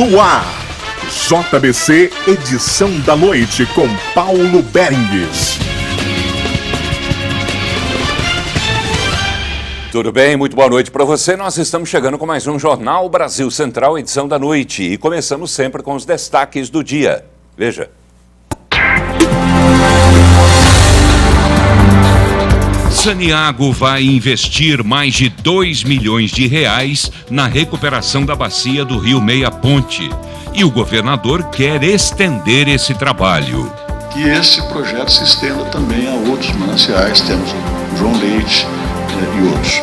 No ar, JBC, edição da noite, com Paulo Berengues. Tudo bem? Muito boa noite para você. Nós estamos chegando com mais um Jornal Brasil Central, edição da noite. E começamos sempre com os destaques do dia. Veja. Saniago vai investir mais de 2 milhões de reais na recuperação da bacia do Rio Meia Ponte. E o governador quer estender esse trabalho. Que esse projeto se estenda também a outros mananciais, temos o João Leite e outros.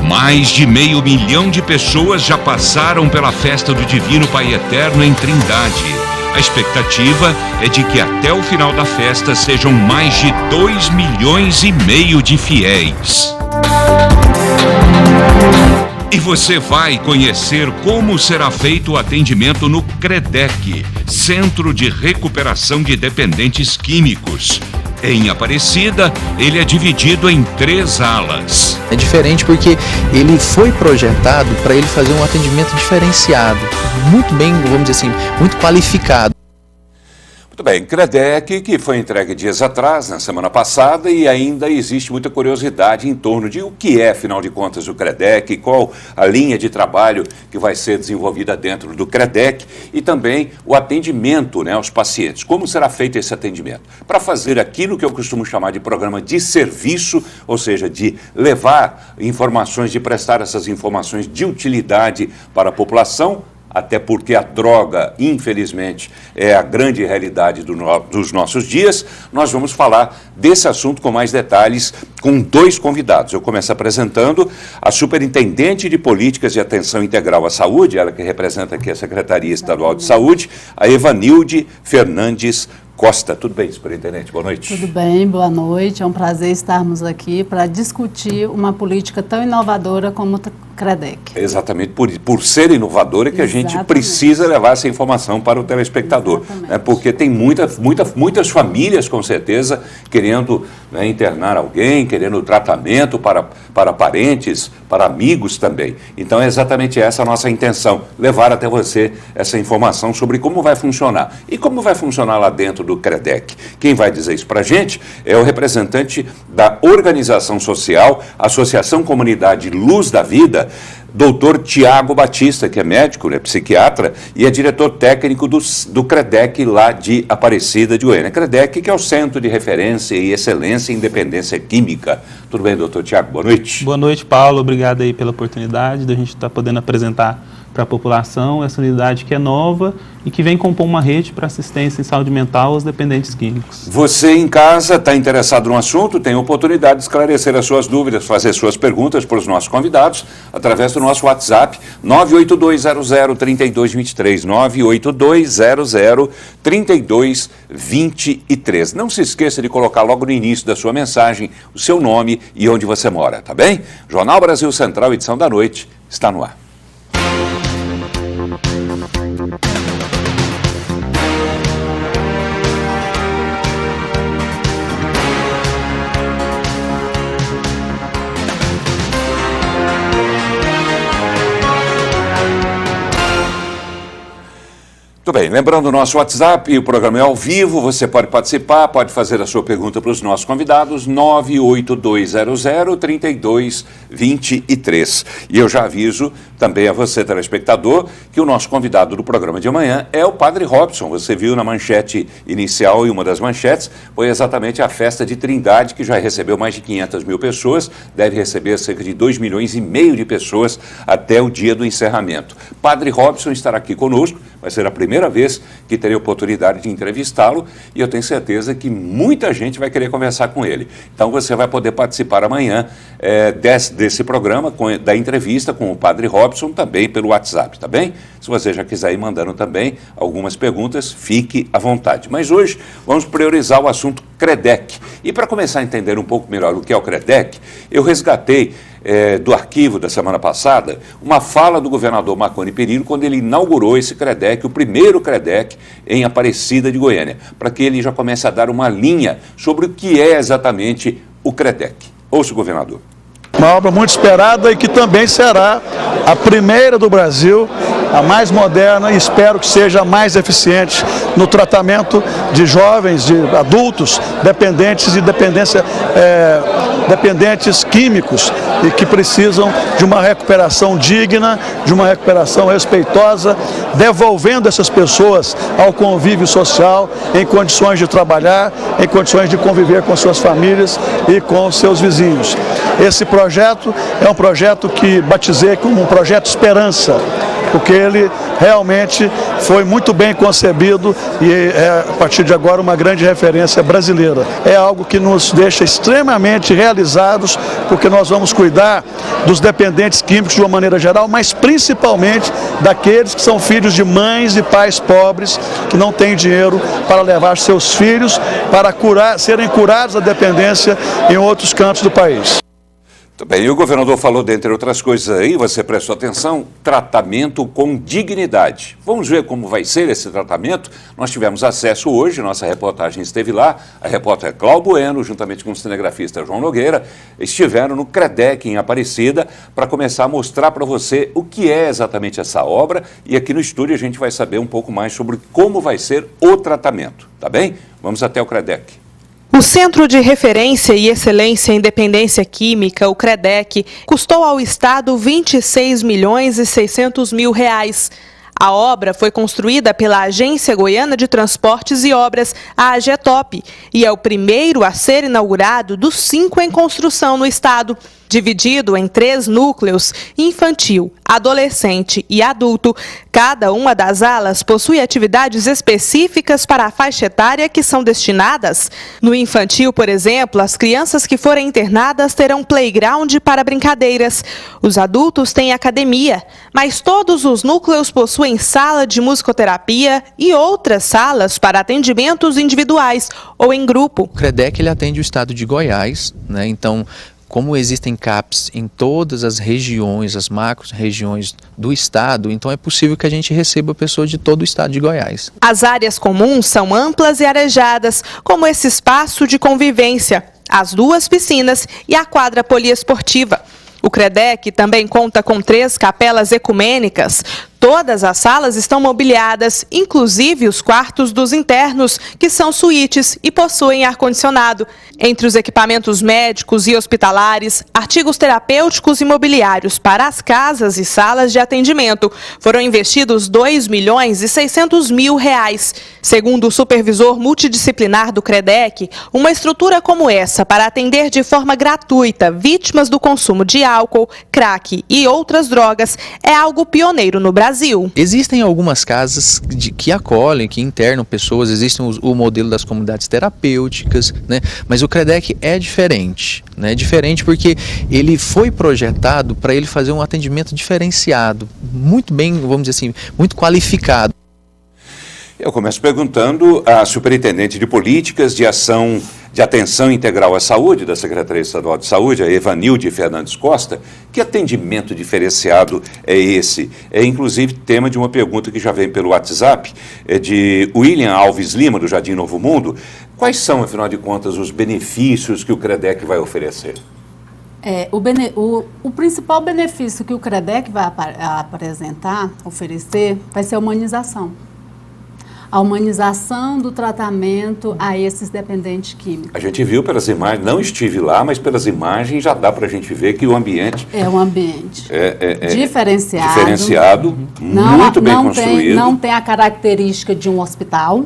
Mais de 500 mil de pessoas já passaram pela festa do Divino Pai Eterno em Trindade. A expectativa é de que até o final da festa sejam mais de 2,5 milhões de fiéis. E você vai conhecer como será feito o atendimento no CREDEC, Centro de Recuperação de Dependentes Químicos. Em Aparecida, ele é dividido em 3 alas. É diferente porque ele foi projetado para ele fazer um atendimento diferenciado, muito bem, vamos dizer assim, muito qualificado. Muito bem, CREDEC, que foi entregue dias atrás, na semana passada, e ainda existe muita curiosidade em torno de o que é, afinal de contas, o CREDEC, qual a linha de trabalho que vai ser desenvolvida dentro do CREDEC e também o atendimento, aos pacientes. Como será feito esse atendimento? Para fazer aquilo que eu costumo chamar de programa de serviço, ou seja, de levar informações, de prestar essas informações de utilidade para a população, até porque a droga, infelizmente, é a grande realidade dos nossos dias. Nós vamos falar desse assunto com mais detalhes com 2 convidados. Eu começo apresentando a Superintendente de Políticas de Atenção Integral à Saúde, ela que representa aqui a Secretaria Estadual de Saúde, a Evanilde Fernandes Costa. Tudo bem, superintendente? Boa noite. Tudo bem, boa noite. É um prazer estarmos aqui para discutir uma política tão inovadora como o CREDEC. Exatamente, por ser inovadora que a gente precisa levar essa informação para o telespectador. Porque tem muitas famílias, com certeza, querendo internar alguém, querendo tratamento para parentes, para amigos também. Então é exatamente essa a nossa intenção, levar até você essa informação sobre como vai funcionar. E como vai funcionar lá dentro do CREDEC. Quem vai dizer isso para a gente é o representante da organização social, Associação Comunidade Luz da Vida, Dr. Tiago Batista, que é médico, psiquiatra, e é diretor técnico do CREDEC lá de Aparecida de Goiânia. CREDEC, que é o Centro de Referência e Excelência em Dependência Química. Tudo bem, doutor Tiago? Boa noite. Boa noite, Paulo. Obrigado aí pela oportunidade de a gente estar podendo apresentar para a população essa unidade que é nova e que vem compor uma rede para assistência em saúde mental aos dependentes químicos. Você em casa está interessado no assunto, tem oportunidade de esclarecer as suas dúvidas, fazer suas perguntas para os nossos convidados através do nosso WhatsApp 982003223, 982003223. Não se esqueça de colocar logo no início da sua mensagem o seu nome e onde você mora, tá bem? Jornal Brasil Central, edição da noite, está no ar. Muito bem, lembrando o nosso WhatsApp, o programa é ao vivo, você pode participar, pode fazer a sua pergunta para os nossos convidados, 982003223. E eu já aviso também a você, telespectador, que o nosso convidado do programa de amanhã é o Padre Robson. Você viu na manchete inicial, e uma das manchetes foi exatamente a festa de Trindade, que já recebeu mais de 500 mil pessoas, deve receber cerca de 2,5 milhões de pessoas até o dia do encerramento. Padre Robson estará aqui conosco, vai ser a primeira vez que terei a oportunidade de entrevistá-lo e eu tenho certeza que muita gente vai querer conversar com ele. Então você vai poder participar amanhã desse programa, da entrevista com o Padre Robson, também pelo WhatsApp, tá bem? Se você já quiser ir mandando também algumas perguntas, fique à vontade. Mas hoje vamos priorizar o assunto CREDEC. E para começar a entender um pouco melhor o que é o CREDEC, eu resgatei do arquivo da semana passada, uma fala do governador Marconi Perillo quando ele inaugurou esse CREDEC, o primeiro CREDEC em Aparecida de Goiânia, para que ele já comece a dar uma linha sobre o que é exatamente o CREDEC. Ouça o governador. uma obra muito esperada e que também será a primeira do Brasil, a mais moderna e espero que seja a mais eficiente no tratamento de jovens, de adultos dependentes de dependentes químicos e que precisam de uma recuperação digna, de uma recuperação respeitosa, devolvendo essas pessoas ao convívio social, em condições de trabalhar, em condições de conviver com suas famílias e com seus vizinhos. Esse projeto é um projeto que batizei como um projeto Esperança, porque ele realmente foi muito bem concebido e é, a partir de agora, uma grande referência brasileira. É algo que nos deixa extremamente realizados, porque nós vamos cuidar dos dependentes químicos de uma maneira geral, mas principalmente daqueles que são filhos de mães e pais pobres, que não têm dinheiro para levar seus filhos para serem curados da dependência em outros cantos do país. Bem, e o governador falou, dentre outras coisas aí, você prestou atenção, tratamento com dignidade. Vamos ver como vai ser esse tratamento. Nós tivemos acesso hoje, nossa reportagem esteve lá, a repórter Cláudia Bueno, juntamente com o cinegrafista João Nogueira, estiveram no CREDEC em Aparecida para começar a mostrar para você o que é exatamente essa obra e aqui no estúdio a gente vai saber um pouco mais sobre como vai ser o tratamento, tá bem? Vamos até o CREDEC. O Centro de Referência e Excelência em Dependência Química, o CREDEC, custou ao Estado R$ 26.600.000. A obra foi construída pela Agência Goiana de Transportes e Obras, a AGETOP, e é o primeiro a ser inaugurado dos 5 em construção no Estado. Dividido em 3 núcleos, infantil, adolescente e adulto, cada uma das alas possui atividades específicas para a faixa etária que são destinadas. No infantil, por exemplo, as crianças que forem internadas terão playground para brincadeiras. Os adultos têm academia, mas todos os núcleos possuem sala de musicoterapia e outras salas para atendimentos individuais ou em grupo. O CREDEC ele atende o estado de Goiás, né? Então, como existem CAPs em todas as regiões, as macro-regiões do estado, então é possível que a gente receba pessoas de todo o estado de Goiás. As áreas comuns são amplas e arejadas, como esse espaço de convivência, as 2 piscinas e a quadra poliesportiva. O CREDEC também conta com 3 capelas ecumênicas. Todas as salas estão mobiliadas, inclusive os quartos dos internos, que são suítes e possuem ar-condicionado. Entre os equipamentos médicos e hospitalares, artigos terapêuticos e mobiliários para as casas e salas de atendimento, foram investidos R$ 2.600.000. Segundo o supervisor multidisciplinar do CREDEC, uma estrutura como essa para atender de forma gratuita vítimas do consumo de álcool, crack e outras drogas é algo pioneiro no Brasil. Existem algumas casas que acolhem, que internam pessoas, existe o modelo das comunidades terapêuticas, né? Mas o CREDEC é diferente, né? Diferente porque ele foi projetado para ele fazer um atendimento diferenciado, muito bem, vamos dizer assim, muito qualificado. Eu começo perguntando à superintendente de políticas de atenção integral à saúde da Secretaria Estadual de Saúde, a Evanilde Fernandes Costa, que atendimento diferenciado é esse? É inclusive tema de uma pergunta que já vem pelo WhatsApp, de William Alves Lima, do Jardim Novo Mundo. Quais são, afinal de contas, os benefícios que o CREDEC vai oferecer? O principal benefício que o CREDEC vai oferecer, vai ser a humanização. A humanização do tratamento a esses dependentes químicos. A gente viu pelas imagens, não estive lá, mas pelas imagens já dá para a gente ver que o ambiente... É um ambiente diferenciado. Diferenciado, muito bem construído. Não tem a característica de um hospital,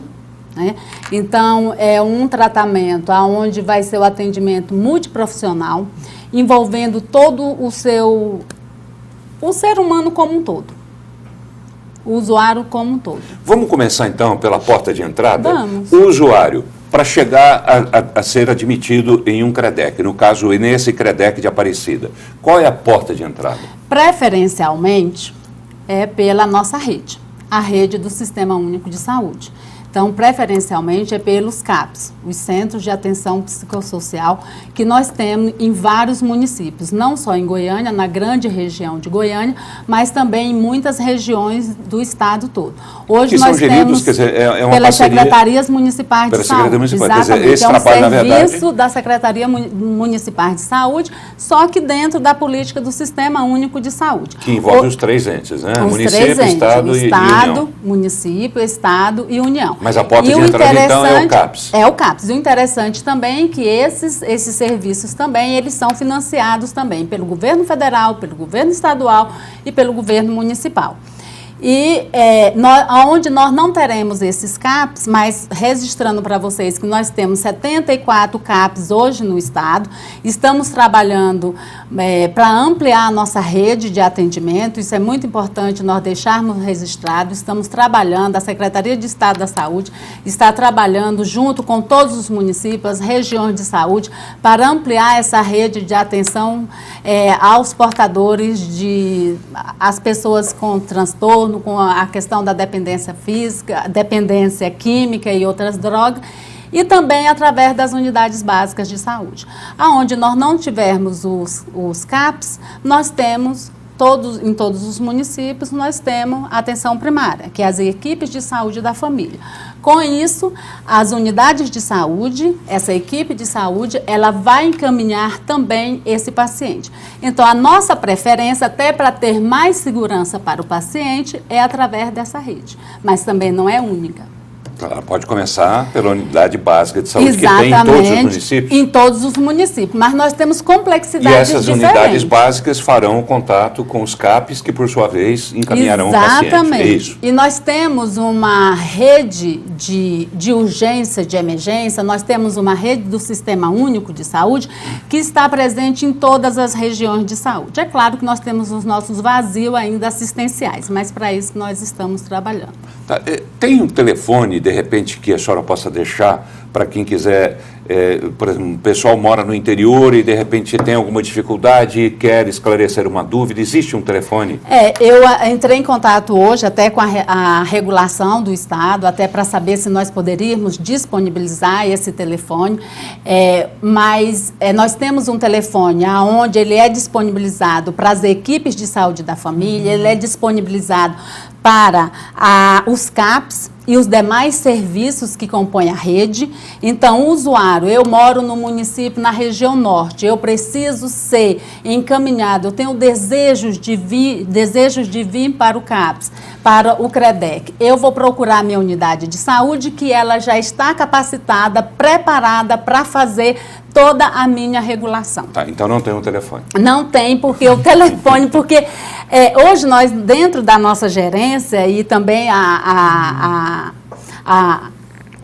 né? Então, é um tratamento onde vai ser o atendimento multiprofissional, envolvendo todo o ser humano como um todo. O usuário como um todo. Vamos começar então pela porta de entrada? Vamos. O usuário, para chegar a ser admitido em um CREDEC, no caso, nesse CREDEC de Aparecida, qual é a porta de entrada? Preferencialmente é pela nossa rede, a rede do Sistema Único de Saúde. Então, preferencialmente é pelos CAPs, os Centros de Atenção Psicossocial, que nós temos em vários municípios, não só em Goiânia, na grande região de Goiânia, mas também em muitas regiões do estado todo. Hoje que nós são geridos, temos quer dizer, é uma pelas parceria, Secretarias Municipais de Saúde. Municipal. Exatamente, quer dizer, esse é um trabalho, na serviço verdade, da Secretaria Municipal de Saúde, só que dentro da política do Sistema Único de Saúde. que envolve os 3 entes, né? Os Município, 3 entes, Estado e União. Município, Estado e União. Mas a porta de entrada, então, é o CAPS. É o CAPS. E o interessante também é que esses serviços também, eles são financiados também pelo governo federal, pelo governo estadual e pelo governo municipal. E onde nós não teremos esses CAPs, mas registrando para vocês que nós temos 74 CAPs hoje no estado, estamos trabalhando para ampliar a nossa rede de atendimento, isso é muito importante nós deixarmos registrado, estamos trabalhando, a Secretaria de Estado da Saúde está trabalhando junto com todos os municípios, as regiões de saúde, para ampliar essa rede de atenção aos portadores as pessoas com transtorno, com a questão da dependência física, dependência química e outras drogas, e também através das unidades básicas de saúde. Aonde nós não tivermos os CAPs, nós temos em todos os municípios, nós temos atenção primária, que é as equipes de saúde da família. Com isso, as unidades de saúde, essa equipe de saúde, ela vai encaminhar também esse paciente. Então, a nossa preferência, até para ter mais segurança para o paciente, é através dessa rede, mas também não é única. Ela pode começar pela unidade básica de saúde, Exatamente, que tem em todos os municípios? Em todos os municípios, mas nós temos complexidades diferentes. E essas unidades básicas farão contato com os CAPs, que por sua vez encaminharão o paciente. Exatamente. É isso. E nós temos uma rede de urgência, de emergência, nós temos uma rede do Sistema Único de Saúde que está presente em todas as regiões de saúde. É claro que nós temos os nossos vazios ainda assistenciais, mas para isso que nós estamos trabalhando. Tá. Tem um telefone, de repente, que a senhora possa deixar para quem quiser, por exemplo, o pessoal mora no interior e de repente tem alguma dificuldade e quer esclarecer uma dúvida, existe um telefone? Eu entrei em contato hoje até com a regulação do Estado, até para saber se nós poderíamos disponibilizar esse telefone, mas nós temos um telefone onde ele é disponibilizado para as equipes de saúde da família, ele é disponibilizado para os CAPs e os demais serviços que compõem a rede. Então, o usuário, eu moro no município, na região norte, eu preciso ser encaminhado, eu tenho desejos de vir para o CAPS, para o CREDEC. Eu vou procurar a minha unidade de saúde, que ela já está capacitada, preparada para fazer toda a minha regulação. Tá, então não tem um telefone. Não tem, porque o telefone, porque hoje nós, dentro da nossa gerência e também a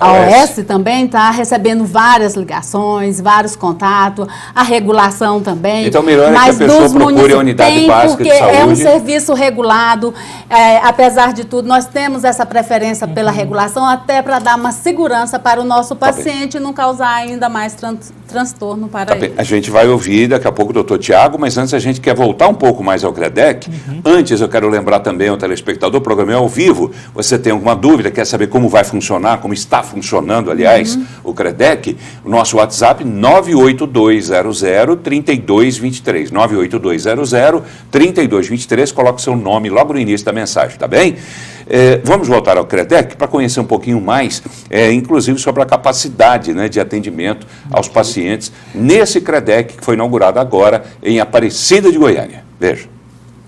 OS também está recebendo várias ligações, vários contatos, a regulação também. Então, melhor é que a pessoa procure a unidade básica de saúde. Porque é um serviço regulado, apesar de tudo, nós temos essa preferência pela regulação até para dar uma segurança para o nosso paciente e não causar ainda mais transtorno para ele. A gente vai ouvir daqui a pouco o doutor Tiago, mas antes a gente quer voltar um pouco mais ao CREDEC. Antes eu quero lembrar também ao telespectador, o programa é ao vivo, você tem alguma dúvida, quer saber como vai funcionar, como está funcionando, aliás, o CREDEC, o nosso WhatsApp 98200-3223, 98200-3223, coloca o seu nome logo no início da mensagem, tá bem? Vamos voltar ao CREDEC para conhecer um pouquinho mais, inclusive sobre a capacidade, né, de atendimento aos pacientes nesse CREDEC que foi inaugurado agora em Aparecida de Goiânia. Veja.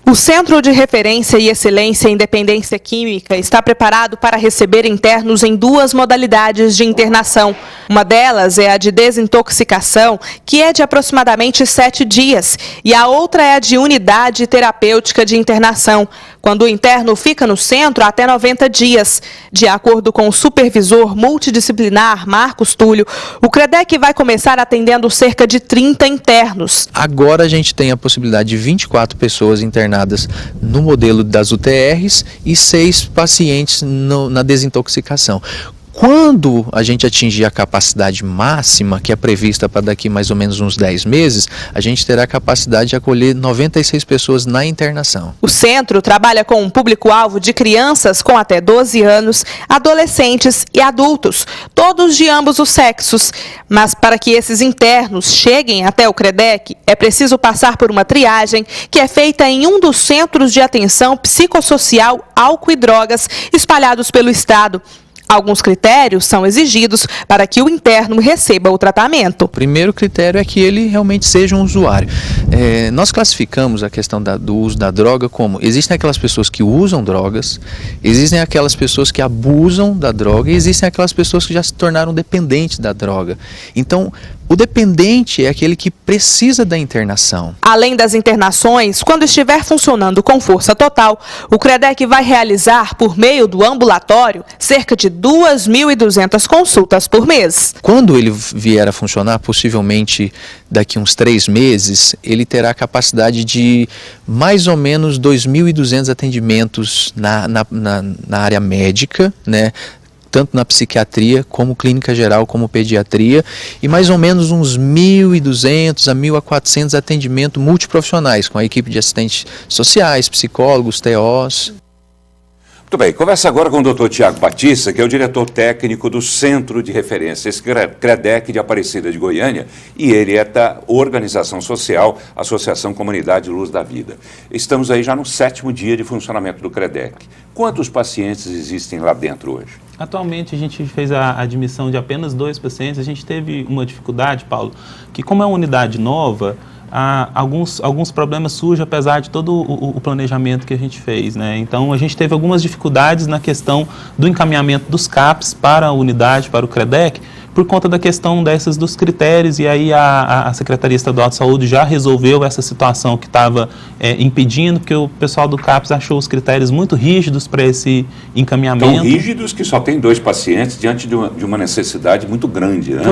O Centro de Referência e Excelência em Dependência Química está preparado para receber internos em 2 modalidades de internação. Uma delas é a de desintoxicação, que é de aproximadamente 7 dias, e a outra é a de unidade terapêutica de internação, quando o interno fica no centro até 90 dias. De acordo com o supervisor multidisciplinar Marcos Túlio, o CREDEC vai começar atendendo cerca de 30 internos. Agora a gente tem a possibilidade de 24 pessoas internadas no modelo das UTRs e 6 pacientes na desintoxicação. Quando a gente atingir a capacidade máxima, que é prevista para daqui mais ou menos uns 10 meses, a gente terá a capacidade de acolher 96 pessoas na internação. O centro trabalha com um público-alvo de crianças com até 12 anos, adolescentes e adultos, todos de ambos os sexos. Mas para que esses internos cheguem até o CREDEC, é preciso passar por uma triagem que é feita em um dos centros de atenção psicossocial, álcool e drogas espalhados pelo estado. Alguns critérios são exigidos para que o interno receba o tratamento. O primeiro critério é que ele realmente seja um usuário. Nós classificamos a questão do uso da droga como: existem aquelas pessoas que usam drogas, existem aquelas pessoas que abusam da droga e existem aquelas pessoas que já se tornaram dependentes da droga. Então, o dependente é aquele que precisa da internação. Além das internações, quando estiver funcionando com força total, o CREDEC vai realizar, por meio do ambulatório, cerca de 2.200 consultas por mês. Quando ele vier a funcionar, possivelmente daqui uns 3 meses, ele terá a capacidade de mais ou menos 2.200 atendimentos na área médica, né? Tanto na psiquiatria, como clínica geral, como pediatria, e mais ou menos uns 1.200 a 1.400 atendimentos multiprofissionais, com a equipe de assistentes sociais, psicólogos, TOs. Muito bem, conversa agora com o Dr. Tiago Batista, que é o diretor técnico do Centro de Referência, esse CREDEC de Aparecida de Goiânia, e ele é da organização social Associação Comunidade Luz da Vida. Estamos aí já no 7º dia de funcionamento do CREDEC. Quantos pacientes existem lá dentro hoje? Atualmente a gente fez a admissão de apenas 2 pacientes. A gente teve uma dificuldade, Paulo, que como é uma unidade nova, alguns problemas surgem apesar de todo o planejamento que a gente fez, né? Então a gente teve algumas dificuldades na questão do encaminhamento dos CAPs para a unidade, para o CREDEC, por conta da questão dos critérios, e aí a Secretaria Estadual de Saúde já resolveu essa situação que estava impedindo, porque o pessoal do CAPS achou os critérios muito rígidos para esse encaminhamento. Tão rígidos que só tem 2 pacientes diante de uma necessidade muito grande, né?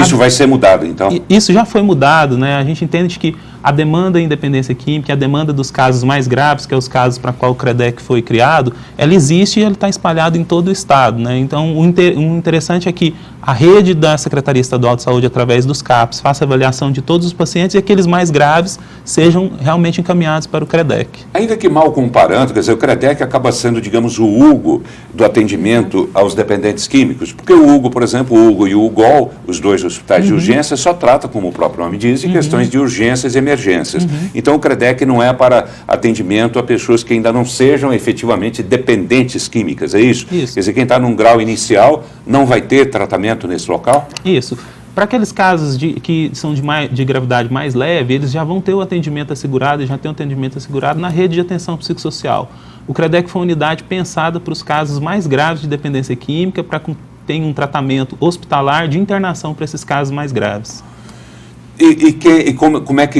Isso vai ser mudado, então? Isso já foi mudado, né? A gente entende que a demanda em dependência química, a demanda dos casos mais graves, que é os casos para qual o CREDEC foi criado, ela existe e ela está espalhada em todo o estado, né? Então, o interessante é que a rede da Secretaria Estadual de Saúde, através dos CAPs, faça avaliação de todos os pacientes e aqueles mais graves sejam realmente encaminhados para o CREDEC. Ainda que mal comparando, quer dizer, o CREDEC acaba sendo, digamos, o Hugo do atendimento aos dependentes químicos, porque o Hugo, por exemplo, o Hugo e o UGOL, os 2 hospitais de urgência, só tratam, como o próprio nome diz, em questões de urgências e emergências. Então, o CREDEC não é para atendimento a pessoas que ainda não sejam efetivamente dependentes químicas, é isso? Isso. Quer dizer, quem está num grau inicial não vai ter tratamento nesse local? Isso. Para aqueles casos que são de gravidade mais leve, eles já vão ter o atendimento assegurado, já tem o atendimento assegurado na rede de atenção psicossocial. O CREDEC foi uma unidade pensada para os casos mais graves de dependência química, para que tenha um tratamento hospitalar de internação para esses casos mais graves.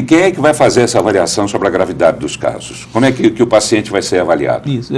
Quem é que vai fazer essa avaliação sobre a gravidade dos casos? Como é que o paciente vai ser avaliado? Isso.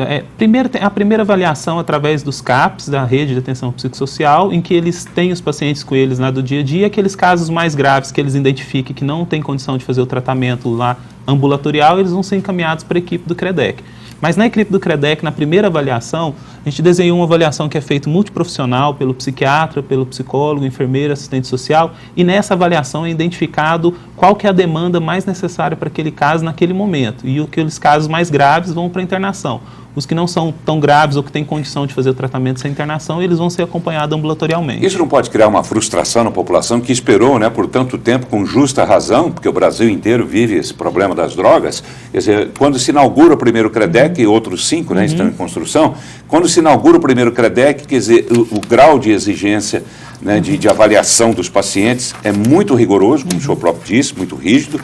A primeira avaliação através dos CAPs, da rede de atenção psicossocial, em que eles têm os pacientes com eles lá do dia a dia, aqueles casos mais graves que eles identifiquem que não tem condição de fazer o tratamento lá ambulatorial, eles vão ser encaminhados para a equipe do CREDEC. Mas na equipe do CREDEC, na primeira avaliação, a gente desenhou uma avaliação que é feita multiprofissional pelo psiquiatra, pelo psicólogo, enfermeira, assistente social, e nessa avaliação é identificado qual que é a demanda mais necessária para aquele caso naquele momento. E aqueles casos mais graves vão para a internação. Os que não são tão graves ou que têm condição de fazer o tratamento sem internação, eles vão ser acompanhados ambulatorialmente. Isso não pode criar uma frustração na população que esperou, né, por tanto tempo, com justa razão, porque o Brasil inteiro vive esse problema das drogas. Quer dizer, quando se inaugura o primeiro CREDEC, e outros 5, né, estão em construção, quando se inaugura o primeiro CREDEC, quer dizer, o grau de exigência, né, de avaliação dos pacientes é muito rigoroso, como o senhor próprio disse, muito rígido.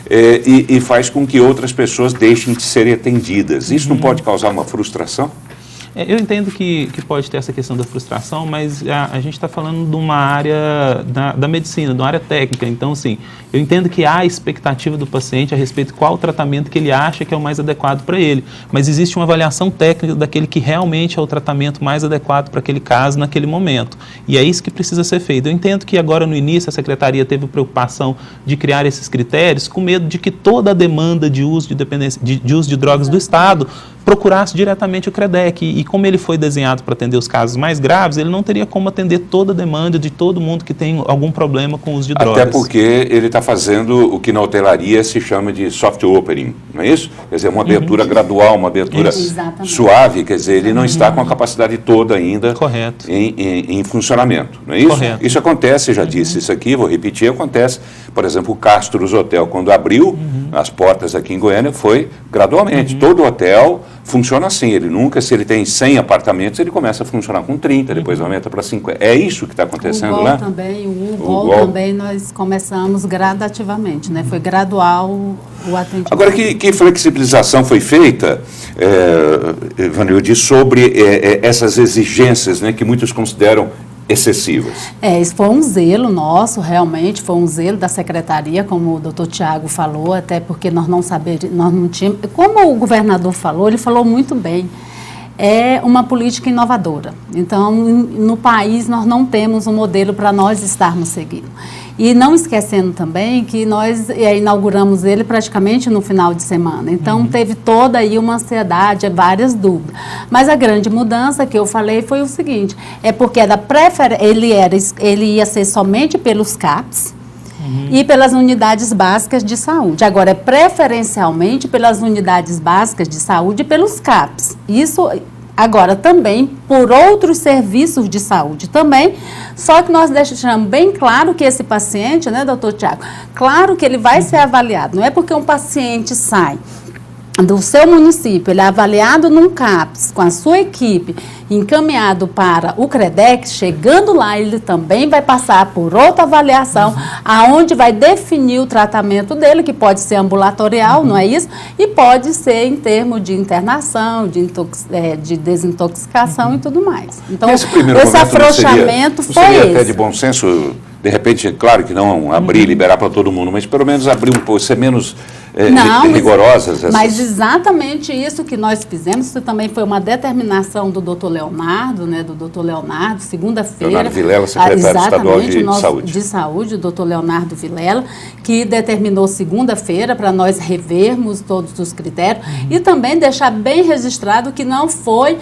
E faz com que outras pessoas deixem de serem atendidas. Isso não pode causar uma frustração? Eu entendo que pode ter essa questão da frustração, mas a gente está falando de uma área da medicina, de uma área técnica. Então, assim, eu entendo que há a expectativa do paciente a respeito de qual o tratamento que ele acha que é o mais adequado para ele. Mas existe uma avaliação técnica daquele que realmente é o tratamento mais adequado para aquele caso naquele momento. E é isso que precisa ser feito. Eu entendo que agora no início a Secretaria teve preocupação de criar esses critérios com medo de que toda a demanda de uso de dependência, de uso de drogas do Estado procurasse diretamente o CREDEC. E como ele foi desenhado para atender os casos mais graves, ele não teria como atender toda a demanda de todo mundo que tem algum problema com o uso de drogas. Até porque ele está fazendo o que na hotelaria se chama de soft opening, não é isso? Quer dizer, uma abertura gradual, uma abertura suave, quer dizer, ele não está com a capacidade toda ainda em funcionamento, não é isso? Correto. Isso acontece, já disse isso aqui, vou repetir, acontece, por exemplo, o Castros Hotel, quando abriu as portas aqui em Goiânia, foi gradualmente. Todo hotel funciona assim, ele nunca, se ele tem 100 apartamentos, ele começa a funcionar com 30, depois aumenta para 50. É isso que está acontecendo lá? O GOL também nós começamos gradativamente, né? Foi gradual o atendimento. Agora, que flexibilização foi feita, Ivanilde, sobre essas exigências, né, que muitos consideram excessivas? Isso foi um zelo nosso, realmente, foi um zelo da secretaria, como o doutor Tiago falou, até porque nós não tínhamos, como o governador falou, ele falou muito bem, é uma política inovadora. Então, no país, nós não temos um modelo para nós estarmos seguindo. E não esquecendo também que nós inauguramos ele praticamente no final de semana. Então, teve toda aí uma ansiedade, várias dúvidas. Mas a grande mudança que eu falei foi o seguinte, é porque ele ia ser somente pelos CAPs, e pelas unidades básicas de saúde. Agora, é preferencialmente pelas unidades básicas de saúde e pelos CAPs. Isso, agora, também por outros serviços de saúde também, só que nós deixamos bem claro que esse paciente, né, doutor Tiago, claro que ele vai ser avaliado. Não é porque um paciente sai do seu município, ele é avaliado num CAPS, com a sua equipe, encaminhado para o CREDEC, chegando lá, ele também vai passar por outra avaliação, aonde vai definir o tratamento dele, que pode ser ambulatorial, não é isso? E pode ser em termos de internação, de desintoxicação e tudo mais. Então, esse afrouxamento foi esse. Não seria até de bom senso, de repente, claro que não abrir e liberar para todo mundo, mas pelo menos abrir um pouco, ser menos rigorosas? Mas exatamente isso que nós fizemos, isso também foi uma determinação do doutor Leonardo, né, segunda-feira. Leonardo Vilela, secretário estadual de Saúde, o doutor Leonardo Vilela, que determinou segunda-feira para nós revermos todos os critérios e também deixar bem registrado que não foi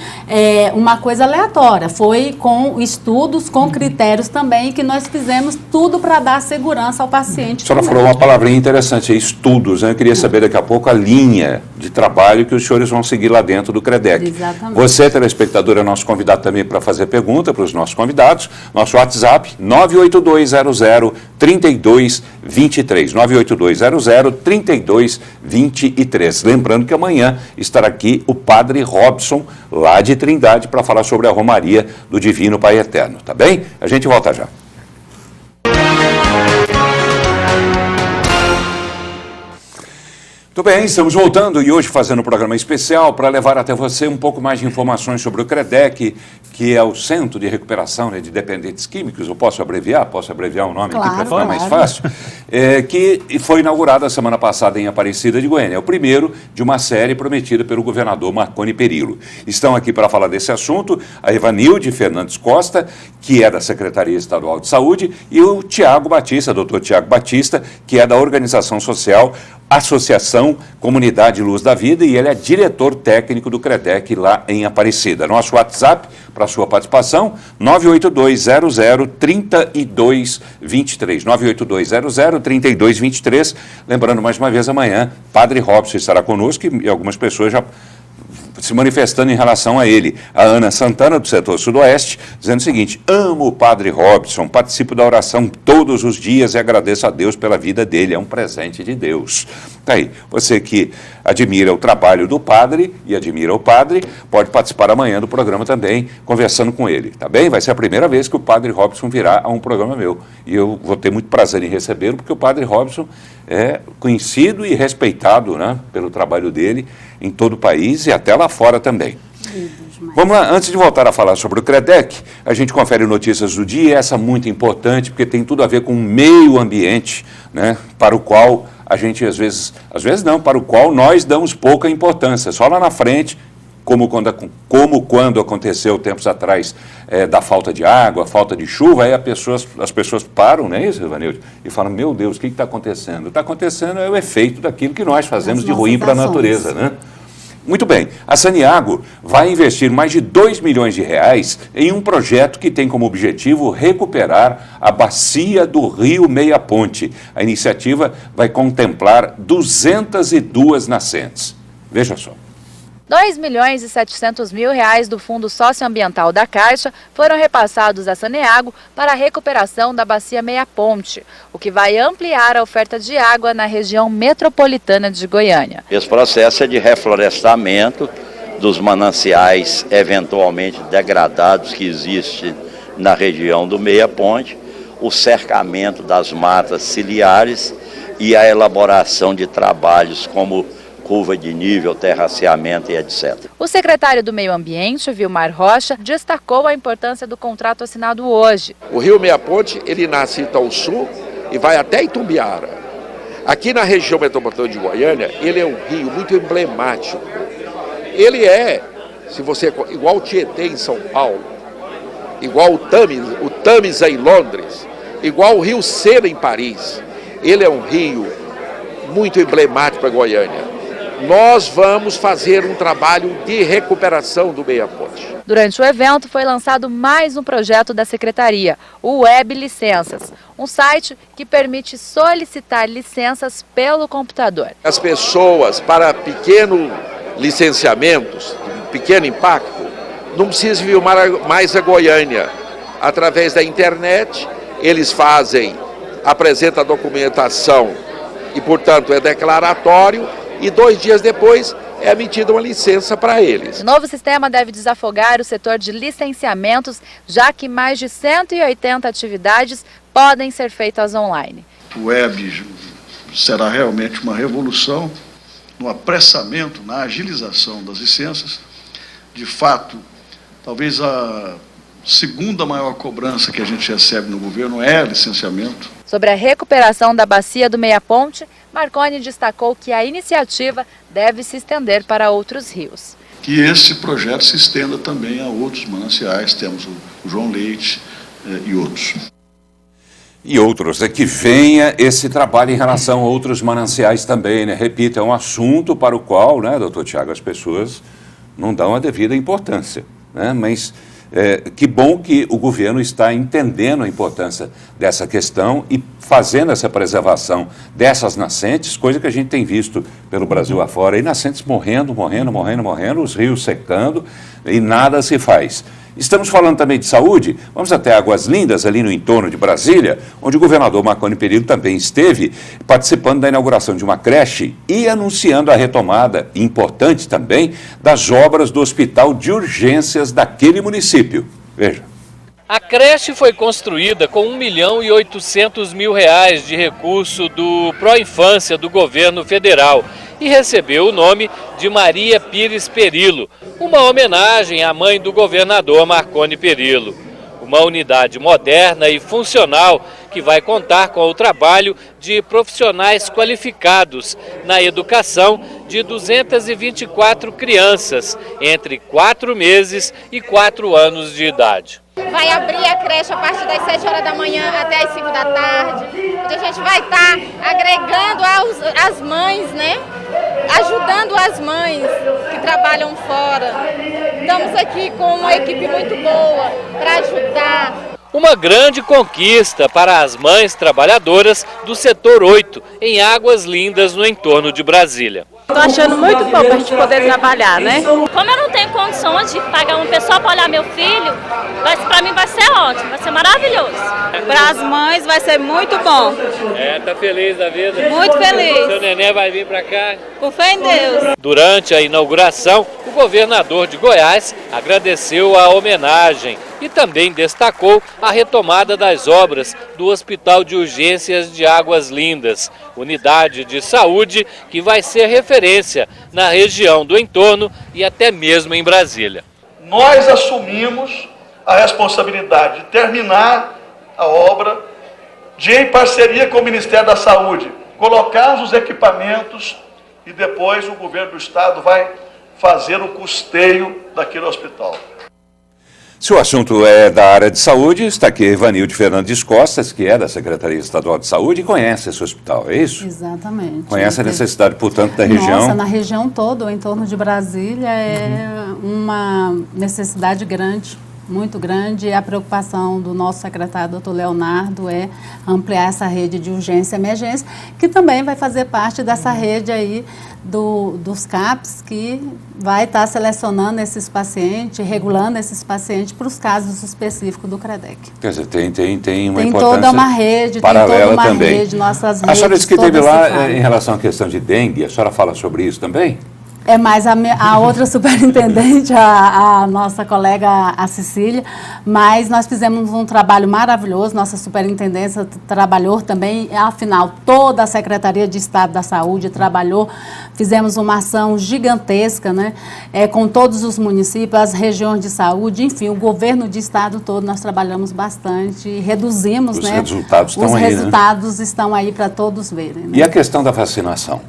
uma coisa aleatória, foi com estudos, com critérios também, que nós fizemos tudo para dar segurança ao paciente. A senhora falou uma palavrinha interessante, estudos, né? Eu queria saber daqui a pouco a linha de trabalho que os senhores vão seguir lá dentro do CREDEC. Exatamente. Você, telespectador, é nosso convidado também para fazer pergunta para os nossos convidados. Nosso WhatsApp, 98200-3223. 98200-3223. Lembrando que amanhã estará aqui o Padre Robson, lá de Trindade, para falar sobre a Romaria do Divino Pai Eterno. Tá bem? A gente volta já. Muito bem, estamos voltando e hoje fazendo um programa especial para levar até você um pouco mais de informações sobre o CREDEC, que é o Centro de Recuperação de Dependentes Químicos. Eu posso abreviar o nome aqui para ficar mais fácil? Que foi inaugurado a semana passada em Aparecida de Goiânia. É o primeiro de uma série prometida pelo governador Marconi Perillo. Estão aqui para falar desse assunto a Ivanilde Fernandes Costa, que é da Secretaria Estadual de Saúde, e o Tiago Batista, doutor Tiago Batista, que é da organização social Associação Comunidade Luz da Vida, e ele é diretor técnico do CREDEC lá em Aparecida. Nosso WhatsApp para a sua participação, 98200-3223. 98200-3223. Lembrando mais uma vez, amanhã, Padre Robson estará conosco e algumas pessoas já se manifestando em relação a ele. A Ana Santana, do setor sudoeste, dizendo o seguinte: amo o Padre Robson, participo da oração todos os dias e agradeço a Deus pela vida dele, é um presente de Deus. Tá aí, você que admira o trabalho do padre e admira o padre, pode participar amanhã do programa também, conversando com ele, tá bem? Vai ser a primeira vez que o Padre Robson virá a um programa meu, e eu vou ter muito prazer em recebê-lo, porque o Padre Robson é conhecido e respeitado, né, pelo trabalho dele em todo o país e até lá fora também. Vamos lá, antes de voltar a falar sobre o CREDEC, a gente confere notícias do dia, essa muito importante, porque tem tudo a ver com o meio ambiente, né, para o qual a gente às vezes não, para o qual nós damos pouca importância. Só lá na frente, como quando aconteceu tempos atrás da falta de água, falta de chuva, aí as pessoas param, não é isso, Ivanilde? E falam, meu Deus, o que está acontecendo? Está acontecendo é o efeito daquilo que nós fazemos de ruim para a natureza, né? Muito bem, a Saniago vai investir mais de R$2 milhões em um projeto que tem como objetivo recuperar a bacia do Rio Meia Ponte. A iniciativa vai contemplar 202 nascentes. Veja só. R$2.700.000 do Fundo Socioambiental da Caixa foram repassados à Saneago para a recuperação da bacia Meia Ponte, o que vai ampliar a oferta de água na região metropolitana de Goiânia. Esse processo é de reflorestamento dos mananciais eventualmente degradados que existem na região do Meia Ponte, o cercamento das matas ciliares e a elaboração de trabalhos como curva de nível, terraceamento e etc. O secretário do Meio Ambiente, Vilmar Rocha, destacou a importância do contrato assinado hoje. O Rio Meia Ponte, ele nasce em Itaúsu e vai até Itumbiara. Aqui na região metropolitana de Goiânia, ele é um rio muito emblemático. Ele é, se você igual o Tietê em São Paulo, igual o Tamisa em Londres, igual o Rio Sena em Paris. Ele é um rio muito emblemático para Goiânia. Nós vamos fazer um trabalho de recuperação do Meia Ponte. Durante o evento foi lançado mais um projeto da Secretaria, o Web Licenças, um site que permite solicitar licenças pelo computador. As pessoas, para pequenos licenciamentos, pequeno impacto, não precisam vir mais a Goiânia. Através da internet, eles apresentam a documentação e, portanto, é declaratório. E 2 dias depois é emitida uma licença para eles. O novo sistema deve desafogar o setor de licenciamentos, já que mais de 180 atividades podem ser feitas online. O web será realmente uma revolução no apressamento, na agilização das licenças. De fato, talvez a segunda maior cobrança que a gente recebe no governo é licenciamento. Sobre a recuperação da bacia do Meia Ponte, Marconi destacou que a iniciativa deve se estender para outros rios. Que esse projeto se estenda também a outros mananciais, temos o João Leite e outros. E outros, que venha esse trabalho em relação a outros mananciais também, né? Repito, é um assunto para o qual, né, doutor Tiago, as pessoas não dão a devida importância, né? Mas que bom que o governo está entendendo a importância dessa questão e fazendo essa preservação dessas nascentes, coisa que a gente tem visto pelo Brasil afora, e nascentes morrendo, os rios secando e nada se faz. Estamos falando também de saúde, vamos até Águas Lindas, ali no entorno de Brasília, onde o governador Marconi Perillo também esteve participando da inauguração de uma creche e anunciando a retomada, importante também, das obras do Hospital de Urgências daquele município. Veja. A creche foi construída com R$1.800.000 de recurso do Pró-Infância do governo federal e recebeu o nome de Maria Pires Perillo, uma homenagem à mãe do governador Marconi Perillo. Uma unidade moderna e funcional que vai contar com o trabalho de profissionais qualificados na educação de 224 crianças entre 4 meses e 4 anos de idade. Vai abrir a creche a partir das 7 horas da manhã até as 5 da tarde, onde a gente vai estar agregando as mães, né? Ajudando as mães que trabalham fora. Estamos aqui com uma equipe muito boa para ajudar. Uma grande conquista para as mães trabalhadoras do setor 8, em Águas Lindas, no entorno de Brasília. Estou achando muito bom para a gente poder trabalhar, né? Como eu não tenho condições de pagar uma pessoa para olhar meu filho, para mim vai ser ótimo, vai ser maravilhoso. Para as mães vai ser muito bom. Tá feliz da vida? Muito feliz. Seu neném vai vir para cá? Com fé em Deus. Durante a inauguração, o governador de Goiás agradeceu a homenagem e também destacou a retomada das obras do Hospital de Urgências de Águas Lindas, unidade de saúde que vai ser referência na região do entorno e até mesmo em Brasília. Nós assumimos a responsabilidade de terminar a obra, em parceria com o Ministério da Saúde, colocar os equipamentos e depois o governo do estado vai fazer o custeio daquele hospital. Se o assunto é da área de saúde, está aqui Evanilde Fernandes Costas, que é da Secretaria Estadual de Saúde e conhece esse hospital, é isso? Exatamente. Conhece a necessidade, portanto, da região? Nossa, na região toda, em torno de Brasília, é uma necessidade grande, muito grande, e a preocupação do nosso secretário, doutor Leonardo, é ampliar essa rede de urgência e emergência, que também vai fazer parte dessa rede aí dos CAPs, que vai estar selecionando esses pacientes, regulando esses pacientes para os casos específicos do CREDEC. Quer dizer, tem uma tem importância toda uma rede, paralela tem toda uma também. rede, nossas redes. A senhora disse que teve lá em relação à questão de dengue, a senhora fala sobre isso também? É mais a outra superintendente, a nossa colega, a Cecília, mas nós fizemos um trabalho maravilhoso, nossa superintendência trabalhou também, afinal, toda a Secretaria de Estado da Saúde trabalhou, fizemos uma ação gigantesca, né, com todos os municípios, as regiões de saúde, enfim, o governo de estado todo, nós trabalhamos bastante e reduzimos, os né, resultados estão os aí, resultados estão aí para todos verem. Né? E a questão da vacinação?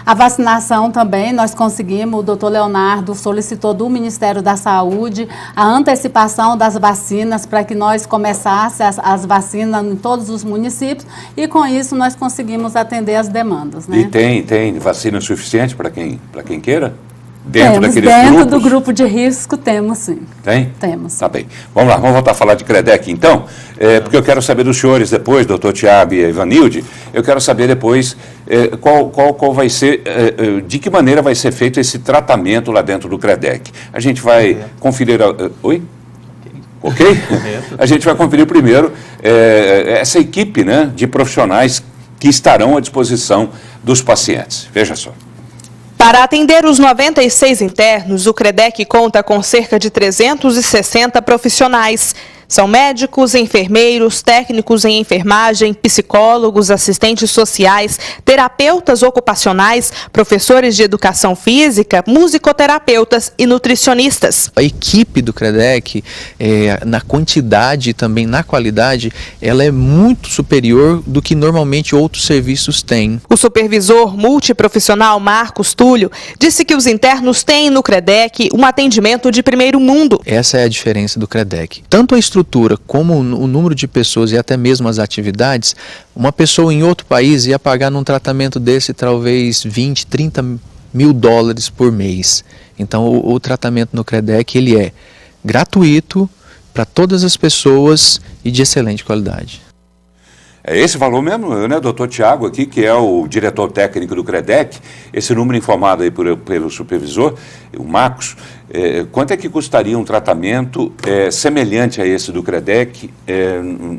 A vacinação também, nós conseguimos, o doutor Leonardo solicitou do Ministério da Saúde a antecipação das vacinas para que nós começássemos as vacinas em todos os municípios e com isso nós conseguimos atender as demandas. Né? E tem vacina suficiente para quem queira? Dentro temos, daqueles dentro grupos? do grupo de risco temos sim. Tem? Temos. Tá bem. Vamos lá, vamos voltar a falar de CREDEC então, porque eu quero saber dos senhores depois, doutor Tiago e Evanilde, eu quero saber depois qual vai ser, de que maneira vai ser feito esse tratamento lá dentro do CREDEC. A gente vai conferir... Oi? Ok? A gente vai conferir primeiro essa equipe, né, de profissionais que estarão à disposição dos pacientes. Veja só. Para atender os 96 internos, o CREDEC conta com cerca de 360 profissionais. São médicos, enfermeiros, técnicos em enfermagem, psicólogos, assistentes sociais, terapeutas ocupacionais, professores de educação física, musicoterapeutas e nutricionistas. A equipe do CREDEC, na quantidade e também na qualidade, ela é muito superior do que normalmente outros serviços têm. O supervisor multiprofissional Marcos Túlio disse que os internos têm no CREDEC um atendimento de primeiro mundo. Essa é a diferença do CREDEC. Tanto a estrutura como o número de pessoas e até mesmo as atividades, uma pessoa em outro país ia pagar num tratamento desse talvez 20, 30 mil dólares por mês. Então o tratamento no CREDEC ele é gratuito para todas as pessoas e de excelente qualidade. É esse valor mesmo, né, doutor Tiago aqui, que é o diretor técnico do CREDEC, esse número informado aí pelo supervisor, o Marcos, quanto é que custaria um tratamento semelhante a esse do CREDEC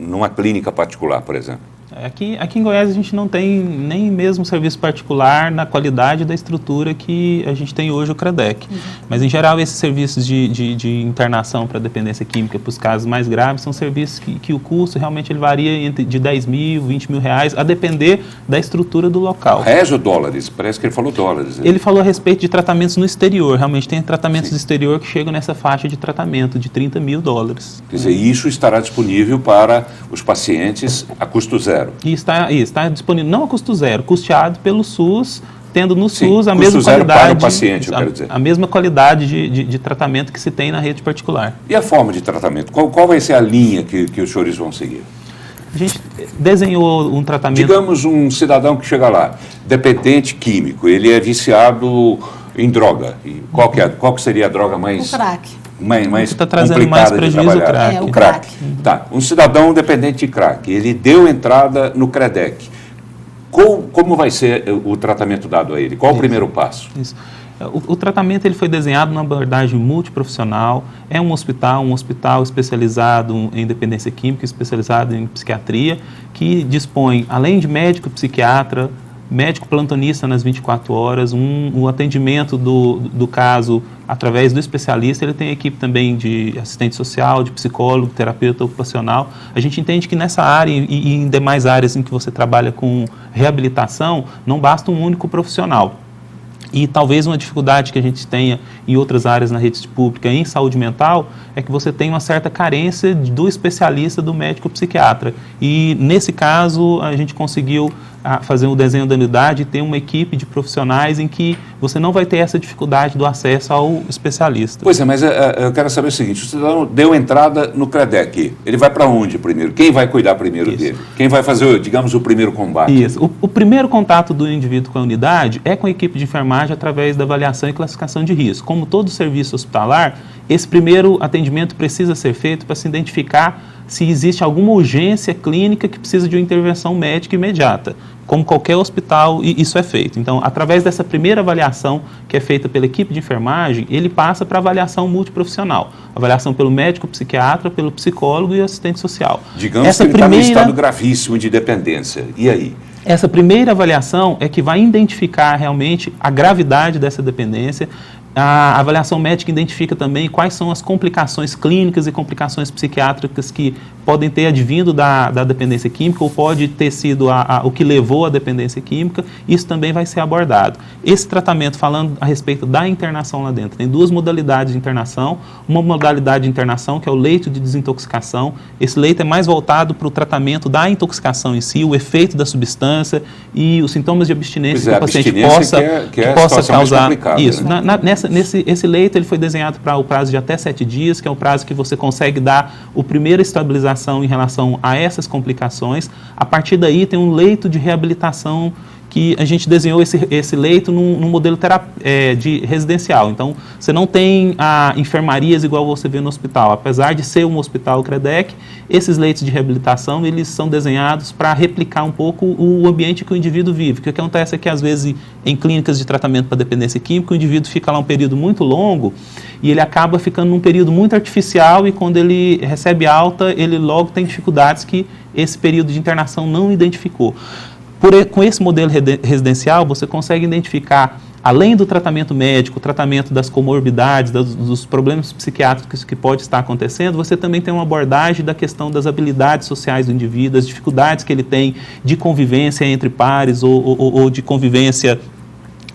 numa clínica particular, por exemplo? Aqui em Goiás a gente não tem nem mesmo serviço particular na qualidade da estrutura que a gente tem hoje o CREDEC. Mas, em geral, esses serviços de internação para dependência química para os casos mais graves são serviços que o custo realmente ele varia de 10 mil, 20 mil reais, a depender da estrutura do local. Reais ou dólares? Parece que ele falou dólares. Ele falou a respeito de tratamentos no exterior. Realmente tem tratamentos no exterior que chegam nessa faixa de tratamento de 30 mil dólares. Quer dizer, isso estará disponível para os pacientes a custo zero. E está disponível, não a custo zero, custeado pelo SUS, tendo no SUS a custo mesma zero qualidade, para o paciente, eu quero dizer. A mesma qualidade de tratamento que se tem na rede particular. E a forma de tratamento? Qual vai ser a linha que os senhores vão seguir? A gente desenhou um tratamento... Digamos um cidadão que chega lá, dependente químico, ele é viciado em droga. E qual que seria a droga mais... O crack. Mais está trazendo mais prejuízo, o crack. Tá. Um cidadão dependente de crack, ele deu entrada no CREDEC. Como vai ser o tratamento dado a ele? Qual o primeiro passo? Isso. O tratamento ele foi desenhado numa abordagem multiprofissional, é um hospital especializado em dependência química, especializado em psiquiatria, que dispõe, além de médico psiquiatra, médico plantonista nas 24 horas, um atendimento do caso através do especialista. Ele tem equipe também de assistente social, de psicólogo, terapeuta ocupacional. A gente entende que nessa área e em demais áreas em que você trabalha com reabilitação, não basta um único profissional. E talvez uma dificuldade que a gente tenha em outras áreas na rede pública em saúde mental é que você tem uma certa carência do especialista, do médico psiquiatra. E nesse caso a gente conseguiu fazer um desenho da unidade e ter uma equipe de profissionais em que você não vai ter essa dificuldade do acesso ao especialista. Pois é, mas eu quero saber o seguinte, você deu entrada no CREDEC, ele vai para onde primeiro? Quem vai cuidar primeiro dele? Quem vai fazer, digamos, o primeiro combate? Isso. O primeiro contato do indivíduo com a unidade é com a equipe de enfermagem através da avaliação e classificação de risco. Como todo serviço hospitalar, esse primeiro atendimento precisa ser feito para se identificar se existe alguma urgência clínica que precisa de uma intervenção médica imediata. Como qualquer hospital, isso é feito. Então, através dessa primeira avaliação, que é feita pela equipe de enfermagem, ele passa para a avaliação multiprofissional. Avaliação pelo médico, psiquiatra, pelo psicólogo e assistente social. Digamos que ele está num estado gravíssimo de dependência. E aí? Essa primeira avaliação é que vai identificar realmente a gravidade dessa dependência. A avaliação médica identifica também quais são as complicações clínicas e complicações psiquiátricas que podem ter advindo da dependência química ou pode ter sido o que levou à dependência química. Isso também vai ser abordado. Esse tratamento, falando a respeito da internação lá dentro, tem duas modalidades de internação. Uma modalidade de internação, que é o leito de desintoxicação. Esse leito é mais voltado para o tratamento da intoxicação em si, o efeito da substância e os sintomas de abstinência que o paciente possa causar. Isso. Né? Esse leito ele foi desenhado para o prazo de até 7 dias, que é o prazo que você consegue dar a primeira estabilização em relação a essas complicações. A partir daí tem um leito de reabilitação que a gente desenhou esse leito num modelo de residencial. Então, você não tem enfermarias igual você vê no hospital. Apesar de ser um hospital CREDEC, esses leitos de reabilitação, eles são desenhados para replicar um pouco o ambiente que o indivíduo vive. O que acontece é que, às vezes, em clínicas de tratamento para dependência química, o indivíduo fica lá um período muito longo e ele acaba ficando num período muito artificial e quando ele recebe alta, ele logo tem dificuldades que esse período de internação não identificou. Com esse modelo residencial, você consegue identificar, além do tratamento médico, o tratamento das comorbidades, dos problemas psiquiátricos que pode estar acontecendo, você também tem uma abordagem da questão das habilidades sociais do indivíduo, as dificuldades que ele tem de convivência entre pares ou de convivência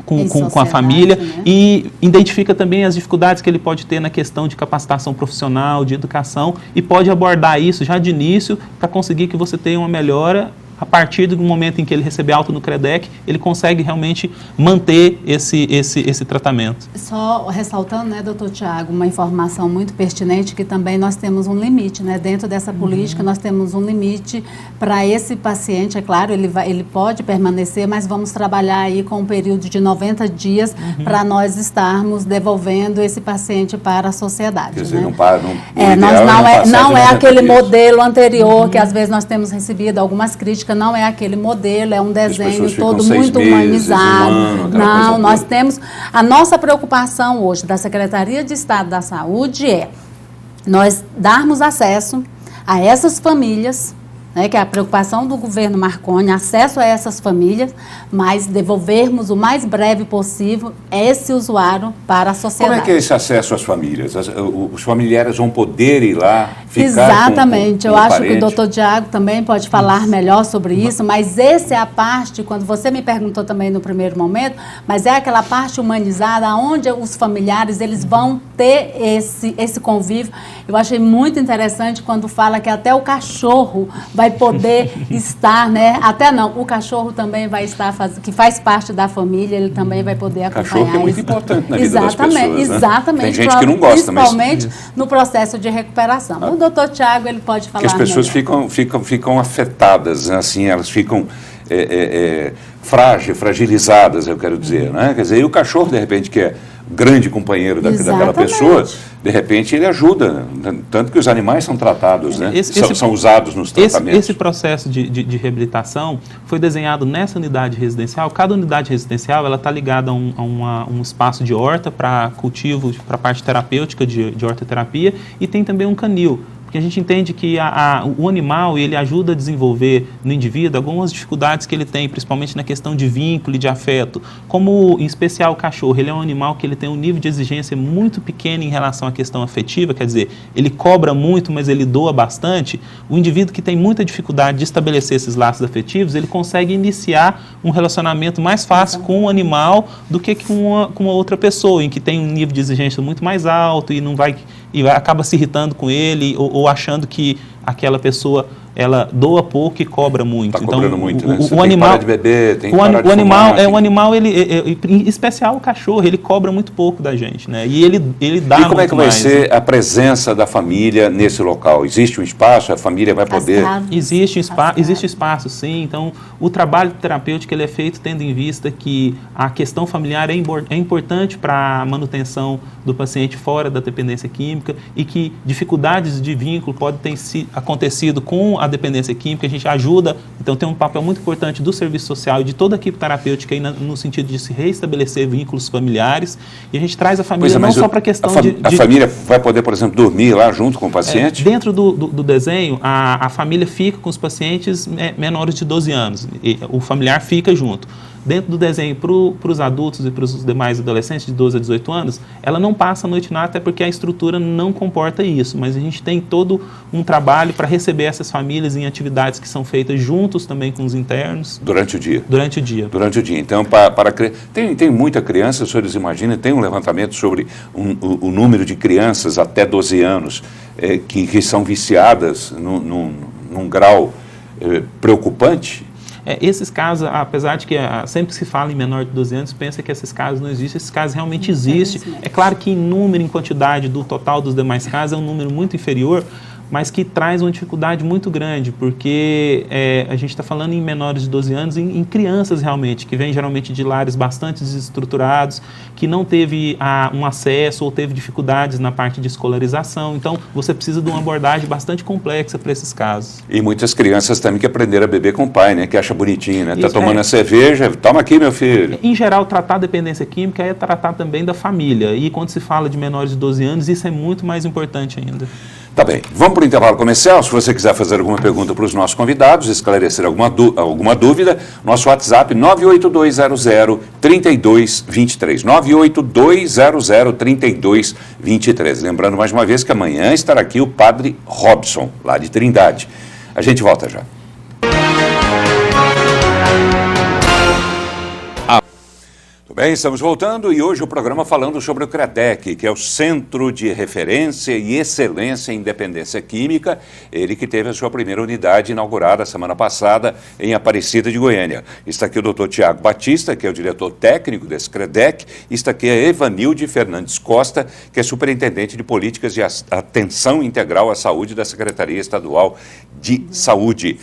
com a família, né? E identifica também as dificuldades que ele pode ter na questão de capacitação profissional, de educação, e pode abordar isso já de início para conseguir que você tenha uma melhora. A partir do momento em que ele receber alta no CREDEC, ele consegue realmente manter esse tratamento. Só ressaltando, né, doutor Tiago, uma informação muito pertinente, que também nós temos um limite, né? Dentro dessa política, nós temos um limite para esse paciente, é claro, ele pode permanecer, mas vamos trabalhar aí com um período de 90 dias para nós estarmos devolvendo esse paciente para a sociedade. Quer dizer, né? Não é aquele modelo anterior, que às vezes nós temos recebido algumas críticas. Não é aquele modelo, é um desenho todo muito humanizado. Não, nós temos... A nossa preocupação hoje da Secretaria de Estado da Saúde é nós darmos acesso a essas famílias, né, que é a preocupação do governo Marconi, acesso a essas famílias, mas devolvermos o mais breve possível esse usuário para a sociedade. Como é que é esse acesso às famílias? Os familiares vão poder ir lá, ficar Exatamente, com eu acho parente. que o doutor Tiago também pode falar melhor sobre isso, mas essa é a parte, quando você me perguntou também no primeiro momento, mas é aquela parte humanizada, onde os familiares eles vão ter esse convívio. Eu achei muito interessante quando fala que até o cachorro vai poder estar, né? Até não, o cachorro também vai estar, que faz parte da família, ele também vai poder acompanhar. O cachorro é muito importante na vida das pessoas, né? Exatamente. Tem gente que não gosta, principalmente no processo de recuperação. O doutor Tiago, ele pode falar melhor. Porque as pessoas ficam afetadas, assim, elas ficam fragilizadas, eu quero dizer, né? Quer dizer, e o cachorro, de repente, que é grande companheiro daquela pessoa, de repente ele ajuda, tanto que os animais são tratados, né? São usados nos tratamentos. Esse processo de reabilitação foi desenhado nessa unidade residencial. Cada unidade residencial ela está ligada a um espaço de horta para cultivo, para a parte terapêutica de hortoterapia, e tem também um canil. Porque a gente entende que o animal ele ajuda a desenvolver no indivíduo algumas dificuldades que ele tem, principalmente na questão de vínculo e de afeto. Como, em especial, o cachorro, ele é um animal que ele tem um nível de exigência muito pequeno em relação à questão afetiva, quer dizer, ele cobra muito, mas ele doa bastante. O indivíduo que tem muita dificuldade de estabelecer esses laços afetivos, ele consegue iniciar um relacionamento mais fácil com o animal do que com uma outra pessoa, em que tem um nível de exigência muito mais alto e acaba se irritando com ele ou achando que aquela pessoa ela doa pouco e cobra muito. Tá cobrando muito, né? O animal, tem que parar de beber, tem que o parar de animal, fumar, o animal, em especial o cachorro, ele cobra muito pouco da gente, né? E ele dá muito mais. E como é que vai ser a presença da família nesse local? Existe um espaço? A família vai poder... Existe espaço, sim. Então, o trabalho terapêutico ele é feito tendo em vista que a questão familiar é importante para a manutenção do paciente fora da dependência química e que dificuldades de vínculo podem ter acontecido com a dependência química. A gente ajuda, então tem um papel muito importante do serviço social e de toda a equipe terapêutica aí no sentido de se restabelecer vínculos familiares. E a gente traz a família não só para a questão A família vai poder, por exemplo, dormir lá junto com o paciente? Dentro do desenho, a família fica com os pacientes menores de 12 anos. E o familiar fica junto. Dentro do desenho, para os adultos e para os demais adolescentes de 12 a 18 anos, ela não passa a noite nada, até porque a estrutura não comporta isso. Mas a gente tem todo um trabalho para receber essas famílias em atividades que são feitas juntos também com os internos. Durante o dia? Durante o dia. Durante o dia. Então, tem muita criança, os senhores imaginam, tem um levantamento sobre o número de crianças até 12 anos que são viciadas num grau preocupante? Esses casos, apesar de que sempre que se fala em menor de 12 anos, pensa que esses casos não existem, esses casos realmente existem. É claro que em número, em quantidade do total dos demais casos, é um número muito inferior, mas que traz uma dificuldade muito grande, porque a gente está falando em menores de 12 anos, em crianças realmente, que vêm geralmente de lares bastante desestruturados, que não teve um acesso ou teve dificuldades na parte de escolarização. Então, você precisa de uma abordagem bastante complexa para esses casos. E muitas crianças também que aprenderam a beber com o pai, né? Que acha bonitinho, né? Está tomando a cerveja, toma aqui, meu filho. Em geral, tratar a dependência química é tratar também da família. E quando se fala de menores de 12 anos, isso é muito mais importante ainda. Tá bem, vamos para o intervalo comercial. Se você quiser fazer alguma pergunta para os nossos convidados, esclarecer alguma dúvida, nosso WhatsApp 98200-3223, 98200-3223. Lembrando mais uma vez que amanhã estará aqui o Padre Robson, lá de Trindade. A gente volta já. Bem, estamos voltando e hoje o programa falando sobre o CREDEC, que é o Centro de Referência e Excelência em Dependência Química, ele que teve a sua primeira unidade inaugurada semana passada em Aparecida de Goiânia. Está aqui o Dr. Tiago Batista, que é o diretor técnico desse CREDEC, e está aqui a Evanilde Fernandes Costa, que é superintendente de Políticas de Atenção Integral à Saúde da Secretaria Estadual de Saúde.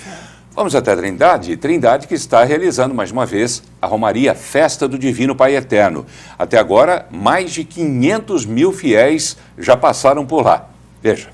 Vamos até Trindade, Trindade que está realizando mais uma vez a Romaria Festa do Divino Pai Eterno. Até agora, mais de 500 mil fiéis já passaram por lá. Veja.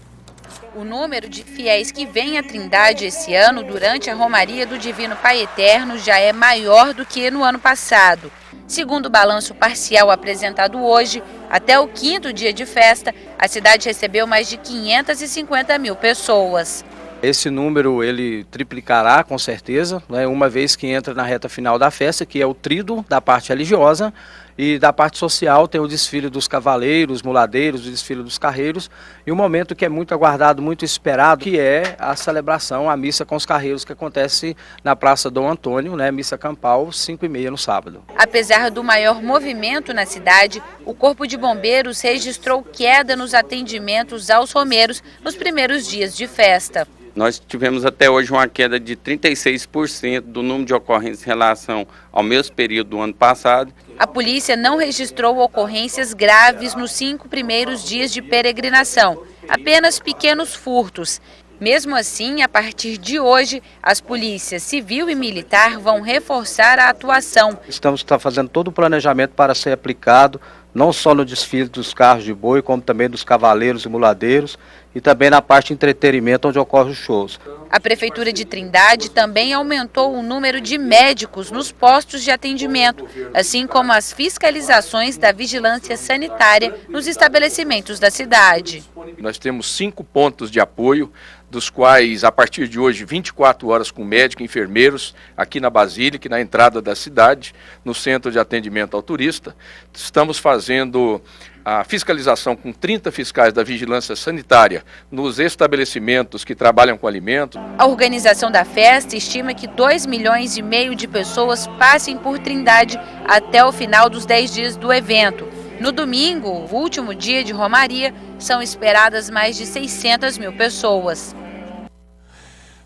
O número de fiéis que vem a Trindade esse ano durante a Romaria do Divino Pai Eterno já é maior do que no ano passado. Segundo o balanço parcial apresentado hoje, até o 5º dia de festa, a cidade recebeu mais de 550 mil pessoas. Esse número ele triplicará com certeza, né, uma vez que entra na reta final da festa, que é o tríduo da parte religiosa, e da parte social tem o desfile dos cavaleiros, muladeiros, o desfile dos carreiros, e um momento que é muito aguardado, muito esperado, que é a celebração, a missa com os carreiros, que acontece na Praça Dom Antônio, né, missa campal, 5h30 no sábado. Apesar do maior movimento na cidade, o Corpo de Bombeiros registrou queda nos atendimentos aos romeiros nos primeiros dias de festa. Nós tivemos até hoje uma queda de 36% do número de ocorrências em relação ao mesmo período do ano passado. A polícia não registrou ocorrências graves nos 5 primeiros dias de peregrinação, apenas pequenos furtos. Mesmo assim, a partir de hoje, as polícias civil e militar vão reforçar a atuação. Estamos fazendo todo o planejamento para ser aplicado, não só no desfile dos carros de boi, como também dos cavaleiros e muladeiros, e também na parte de entretenimento, onde ocorrem os shows. A Prefeitura de Trindade também aumentou o número de médicos nos postos de atendimento, assim como as fiscalizações da vigilância sanitária nos estabelecimentos da cidade. Nós temos 5 pontos de apoio, dos quais, a partir de hoje, 24 horas com médico e enfermeiros, aqui na Basílica, na entrada da cidade, no Centro de Atendimento ao Turista. Estamos fazendo a fiscalização com 30 fiscais da vigilância sanitária nos estabelecimentos que trabalham com alimentos. A organização da festa estima que 2,5 milhões de pessoas passem por Trindade até o final dos 10 dias do evento. No domingo, o último dia de Romaria, são esperadas mais de 600 mil pessoas.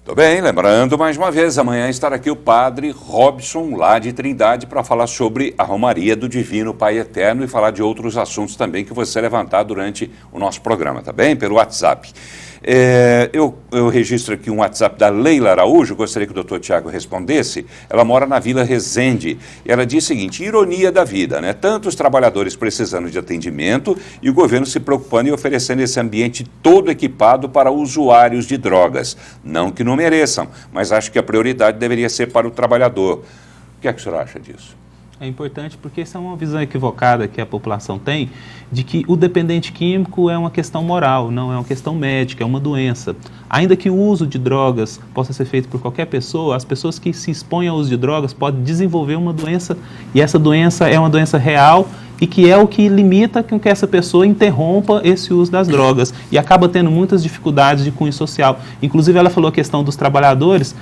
Tudo bem, lembrando mais uma vez, amanhã estará aqui o padre Robson, lá de Trindade, para falar sobre a Romaria do Divino Pai Eterno e falar de outros assuntos também que você levantar durante o nosso programa, tá bem? Pelo WhatsApp. Eu registro aqui um WhatsApp da Leila Araújo, gostaria que o doutor Tiago respondesse. Ela mora na Vila Resende e ela diz o seguinte: ironia da vida, né? Tantos trabalhadores precisando de atendimento e o governo se preocupando e oferecendo esse ambiente todo equipado para usuários de drogas. Não que não mereçam, mas acho que a prioridade deveria ser para o trabalhador. O que é que o senhor acha disso? É importante porque essa é uma visão equivocada que a população tem de que o dependente químico é uma questão moral, não é uma questão médica, é uma doença. Ainda que o uso de drogas possa ser feito por qualquer pessoa, as pessoas que se expõem ao uso de drogas podem desenvolver uma doença e essa doença é uma doença real e que é o que limita com que essa pessoa interrompa esse uso das drogas e acaba tendo muitas dificuldades de cunho social. Inclusive, ela falou a questão dos trabalhadores.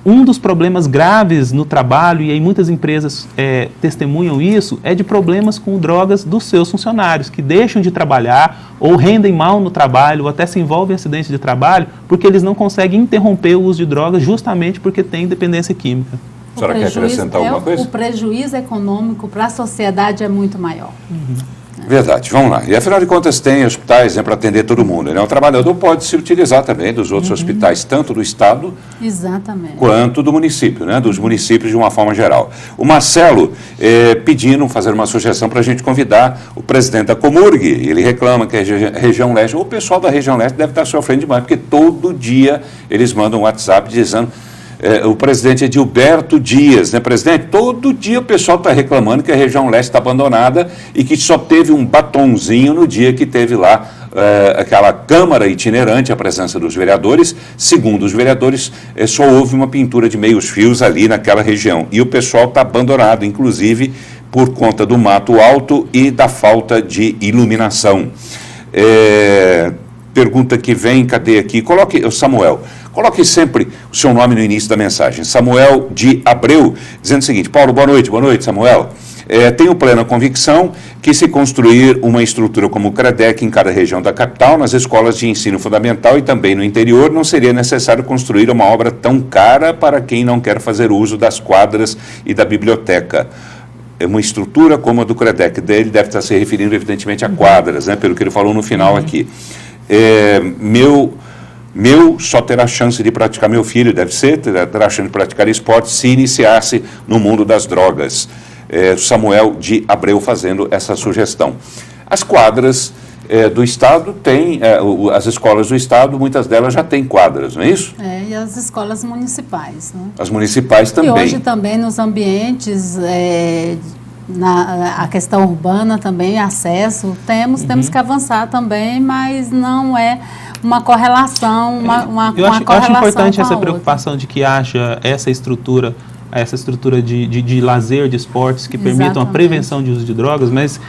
Um dos problemas graves no trabalho, e aí muitas empresas testemunham isso, é de problemas com drogas dos seus funcionários, que deixam de trabalhar ou rendem mal no trabalho, ou até se envolvem em acidentes de trabalho, porque eles não conseguem interromper o uso de drogas justamente porque têm dependência química. A senhora quer acrescentar alguma coisa? O prejuízo econômico para a sociedade é muito maior. Verdade, vamos lá. E afinal de contas tem hospitais para atender todo mundo, né? O trabalhador pode se utilizar também dos outros hospitais, tanto do Estado quanto do município, né? Dos municípios de uma forma geral. O Marcelo pedindo, fazer uma sugestão para a gente convidar o presidente da Comurg. Ele reclama que a região leste, o pessoal da região leste deve estar sofrendo demais, porque todo dia eles mandam um WhatsApp dizendo... o presidente Edilberto Dias, né, presidente? Todo dia o pessoal está reclamando que a região leste está abandonada e que só teve um batonzinho no dia que teve lá aquela Câmara itinerante, a presença dos vereadores. Segundo os vereadores, só houve uma pintura de meios fios ali naquela região. E o pessoal está abandonado, inclusive por conta do mato alto e da falta de iluminação. Pergunta que vem, cadê aqui? Coloque, Samuel. Coloque sempre o seu nome no início da mensagem. Samuel de Abreu, dizendo o seguinte: Paulo, boa noite, Samuel. Tenho plena convicção que se construir uma estrutura como o CREDEC em cada região da capital, nas escolas de ensino fundamental e também no interior, não seria necessário construir uma obra tão cara para quem não quer fazer uso das quadras e da biblioteca. Uma estrutura como a do CREDEC, ele deve estar se referindo evidentemente a quadras, né, pelo que ele falou no final aqui. Meu só terá chance de praticar, meu filho terá chance de praticar esporte se iniciasse no mundo das drogas. Samuel de Abreu fazendo essa sugestão. As quadras do Estado têm, as escolas do Estado, muitas delas já têm quadras, não é isso? E as escolas municipais, né? As municipais também. E hoje também nos ambientes... a questão urbana também, acesso, temos que avançar também, mas não é uma correlação, eu acho importante essa preocupação de que haja essa estrutura de lazer, de esportes que permitam a prevenção de uso de drogas, mas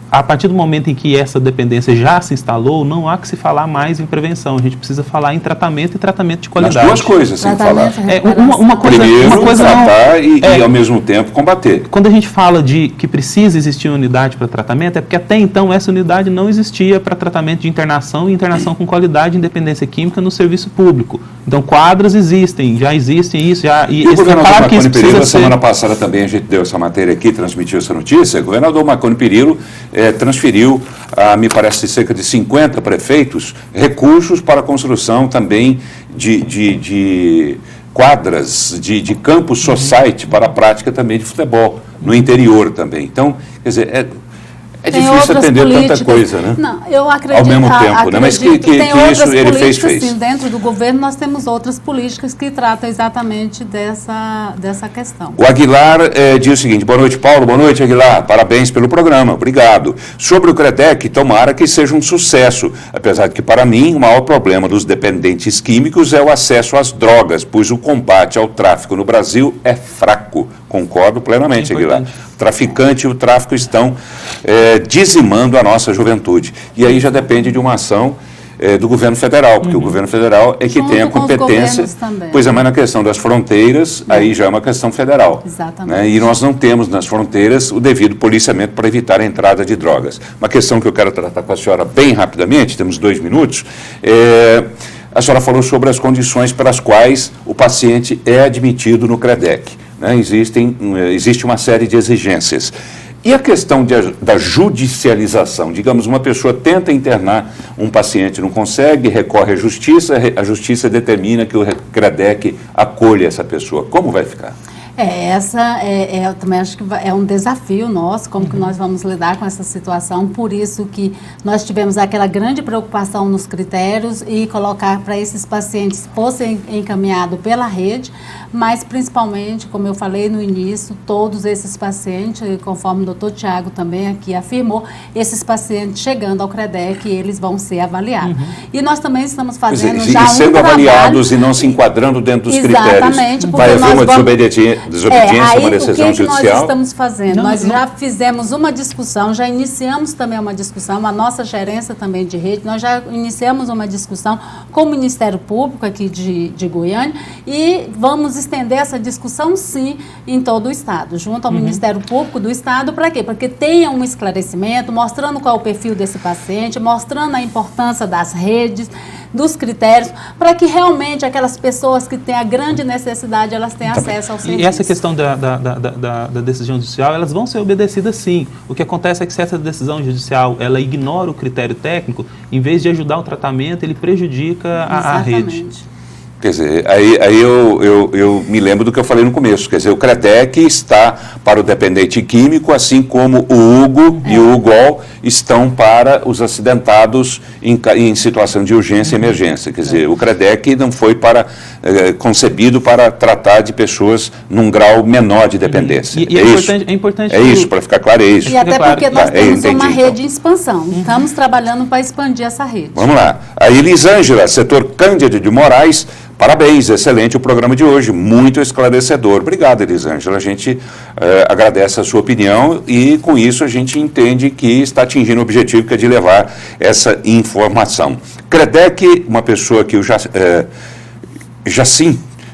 a partir do momento em que essa dependência já se instalou, não há que se falar mais em prevenção. A gente precisa falar em tratamento e tratamento de qualidade. As duas coisas sem falar. Primeiro, tratar e ao mesmo tempo combater. Quando a gente fala de que precisa existir uma unidade para tratamento, é porque até então essa unidade não existia para tratamento de internação e internação com qualidade e independência química no serviço público. Então, quadras existem, já existem isso. E o governador Marconi Perillo, semana passada também a gente deu essa matéria aqui, transmitiu essa notícia. O governador Marconi Perillo transferiu, me parece, cerca de 50 prefeitos, recursos para a construção também de quadras, de campus society para a prática também de futebol, no interior também. Então, quer dizer, é difícil atender tanta coisa, né? Não, eu acredito, ao mesmo tempo, né? Mas que isso ele fez. Sim, dentro do governo nós temos outras políticas que tratam exatamente dessa questão. O Aguilar diz o seguinte: boa noite, Paulo, boa noite, Aguilar, parabéns pelo programa, obrigado. Sobre o CREDEC, tomara que seja um sucesso, apesar de que, para mim, o maior problema dos dependentes químicos é o acesso às drogas, pois o combate ao tráfico no Brasil é fraco. Concordo plenamente, Aguilar. O traficante e o tráfico estão dizimando a nossa juventude. E aí já depende de uma ação do governo federal, porque o governo federal é que tem a competência. Pois é, mas na questão das fronteiras, aí já é uma questão federal. Exatamente. Né? E nós não temos nas fronteiras o devido policiamento para evitar a entrada de drogas. Uma questão que eu quero tratar com a senhora bem rapidamente, temos 2 minutos, a senhora falou sobre as condições pelas quais o paciente é admitido no CREDEC, né? Existe uma série de exigências. E a questão da judicialização? Digamos, uma pessoa tenta internar um paciente, não consegue, recorre à a justiça determina que o CREDEC acolha essa pessoa. Como vai ficar? Eu também acho que é um desafio nosso, como que nós vamos lidar com essa situação, por isso que nós tivemos aquela grande preocupação nos critérios e colocar para esses pacientes fossem encaminhados pela rede, mas principalmente, como eu falei no início, todos esses pacientes, conforme o doutor Tiago também aqui afirmou, esses pacientes chegando ao CREDEC, eles vão ser avaliados. E nós também estamos fazendo já um sendo trabalho, avaliados e não se enquadrando dentro dos exatamente, critérios. Vai haver uma desobediência, uma decisão judicial? O que nós estamos fazendo? Nós já fizemos uma discussão, já iniciamos também uma discussão, a nossa gerência também de rede, nós já iniciamos uma discussão com o Ministério Público aqui de Goiânia e vamos estender essa discussão, sim, em todo o Estado, junto ao Ministério Público do Estado, para quê? Para que tenha um esclarecimento, mostrando qual é o perfil desse paciente, mostrando a importância das redes, dos critérios, para que realmente aquelas pessoas que têm a grande necessidade, elas tenham acesso ao serviço. E essa questão da decisão judicial, elas vão ser obedecidas sim. O que acontece é que se essa decisão judicial, ela ignora o critério técnico, em vez de ajudar o tratamento, ele prejudica a rede. Quer dizer, aí eu me lembro do que eu falei no começo, quer dizer, o CREDEC está para o dependente químico, assim como o Hugo e o UGOL estão para os acidentados em situação de urgência e emergência. Quer dizer, o CREDEC não foi concebido para tratar de pessoas num grau menor de dependência. É importante. É isso, para ficar claro, é isso. E até porque nós temos uma rede em expansão. Estamos trabalhando para expandir essa rede. Vamos lá. A Elisângela, setor Cândido de Moraes, parabéns, excelente o programa de hoje, muito esclarecedor. Obrigado, Elisângela. A gente agradece a sua opinião e, com isso, a gente entende que está atingindo o objetivo, que é de levar essa informação. CREDEC, uma pessoa que eu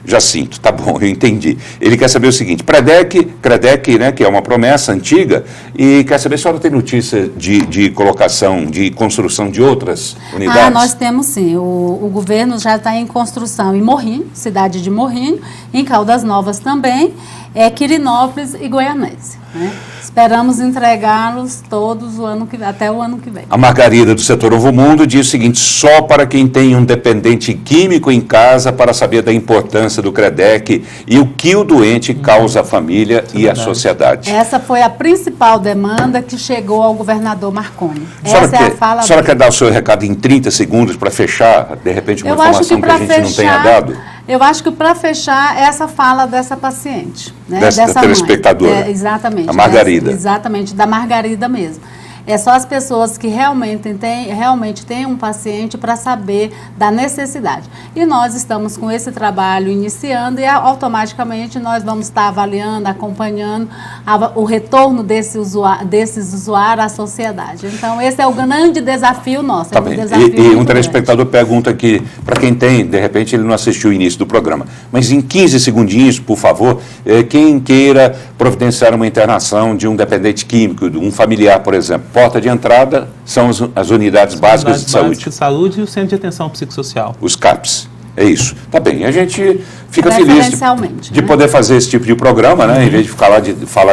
Jacinto, tá bom, eu entendi. Ele quer saber o seguinte, CREDEC, né, que é uma promessa antiga, e quer saber se a senhora tem notícia de colocação, de construção de outras unidades? Nós temos sim. O governo já está em construção em Morrinho, cidade de Morrinho, em Caldas Novas também, Quirinópolis e Goianésia, né? Esperamos entregá-los todos até o ano que vem. A Margarida, do setor Novo Mundo, diz o seguinte, só para quem tem um dependente químico em casa para saber da importância do CREDEC e o que o doente causa à família e à sociedade. Essa foi a principal demanda que chegou ao governador Marconi. Essa é a fala dele. A senhora quer dar o seu recado em 30 segundos para fechar, de repente, uma informação que a gente não tenha dado? Eu acho que para fechar, essa fala dessa paciente, né? Dessa telespectadora. Exatamente. A Margarida. Exatamente, da Margarida mesmo. É só as pessoas que realmente têm um paciente para saber da necessidade. E nós estamos com esse trabalho iniciando e automaticamente nós vamos estar avaliando, acompanhando o retorno desses usuários à sociedade. Então, esse é o grande desafio nosso. Tá bem. E um telespectador pergunta aqui, para quem tem, de repente ele não assistiu o início do programa, mas em 15 segundinhos, por favor, quem queira providenciar uma internação de um dependente químico, de um familiar, por exemplo, porta de entrada são as unidades básicas de saúde. E o Centro de Atenção Psicossocial. Os CAPs. É isso. Tá bem. A gente fica feliz de poder fazer esse tipo de programa, né? Em vez de falar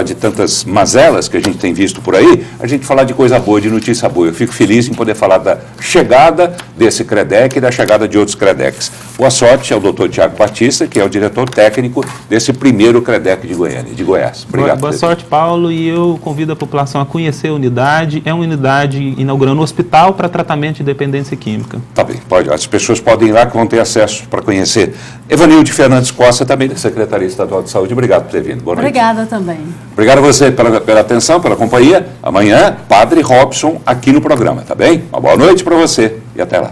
de tantas mazelas que a gente tem visto por aí, a gente falar de coisa boa, de notícia boa. Eu fico feliz em poder falar da chegada desse CREDEC e da chegada de outros CREDECs. Boa sorte ao doutor Tiago Batista, que é o diretor técnico desse primeiro CREDEC de Goiânia, de Goiás. Obrigado. Boa sorte, Paulo, e eu convido a população a conhecer a unidade. É uma unidade inaugurando um hospital para tratamento de dependência química. Tá bem, pode. As pessoas podem ir lá que vão ter acesso para conhecer. Evanilde Fernandes Costa, também da Secretaria Estadual de Saúde. Obrigado por ter vindo. Boa noite. Obrigada também. Obrigado a você pela atenção, pela companhia. Amanhã, Padre Robson aqui no programa, tá bem? Uma boa noite para você e até lá.